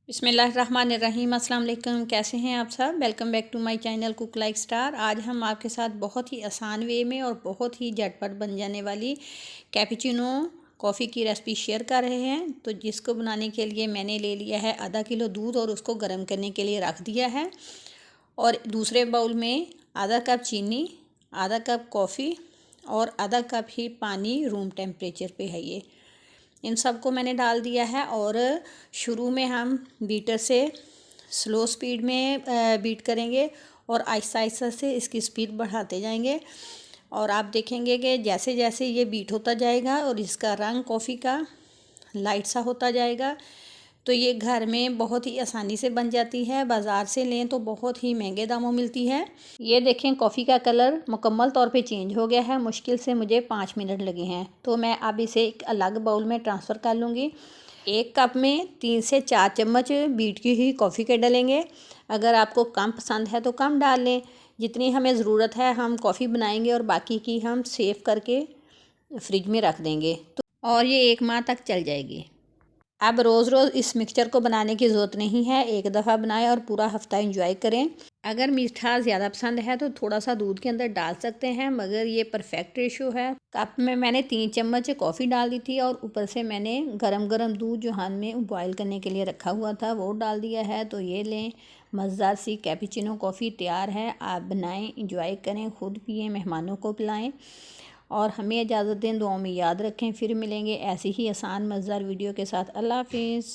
बिस्मिल्लाहिर्रहमानिर्रहीम। अस्सलाम वालेकुम। कैसे हैं आप सब? Welcome back to my channel cook like star. आज हम आपके साथ बहुत ही आसान वे में और बहुत ही झटपट बन जाने वाली कैपुचिनो कॉफ़ी की रेसिपी शेयर कर रहे हैं। तो जिसको बनाने के लिए मैंने ले लिया है आधा किलो दूध और उसको गर्म करने के लिए रख दिया है। और दूसरे बाउल में आधा कप चीनी, आधा कप कॉफ़ी और आधा कप ही पानी रूम टेम्परेचर पे है। ये इन सबको मैंने डाल दिया है और शुरू में हम बीटर से स्लो स्पीड में बीट करेंगे और आहिस्ता आहिस्ता से इसकी स्पीड बढ़ाते जाएंगे। और आप देखेंगे कि जैसे जैसे ये बीट होता जाएगा और इसका रंग कॉफ़ी का लाइट सा होता जाएगा तो ये घर में बहुत ही आसानी से बन जाती है। बाज़ार से लें तो बहुत ही महंगे दामों मिलती है। ये देखें कॉफ़ी का कलर मुकम्मल तौर पे चेंज हो गया है। मुश्किल से मुझे 5 मिनट लगे हैं। तो मैं अब इसे एक अलग बाउल में ट्रांसफ़र कर लूँगी। एक कप में 3 से 4 चम्मच बीट की हुई कॉफ़ी के डालेंगे। अगर आपको कम पसंद है तो कम डाल लें। जितनी हमें ज़रूरत है हम कॉफ़ी बनाएंगे और बाकी की हम सेव करके फ्रिज में रख देंगे और ये 1 माह तक चल जाएगी। अब रोज़ रोज़ इस मिक्सचर को बनाने की ज़रूरत नहीं है। एक दफ़ा बनाएं और पूरा हफ्ता एंजॉय करें। अगर मीठा ज़्यादा पसंद है तो थोड़ा सा दूध के अंदर डाल सकते हैं, मगर ये परफेक्ट रेशो है। कप में मैंने 3 चम्मच कॉफ़ी डाल दी थी और ऊपर से मैंने गरम गरम दूध जो हाथ में बॉयल करने के लिए रखा हुआ था वो डाल दिया है। तो ये लें, मज़ेदार सी कैपुचिनो कॉफ़ी तैयार है। आप बनाएं, इंजॉय करें, ख़ुद पिएँ, मेहमानों को पिलाएँ और हमें इजाज़त दें। दुआओं में याद रखें। फिर मिलेंगे ऐसी ही आसान मज़ेदार वीडियो के साथ। अल्लाह हाफिज़।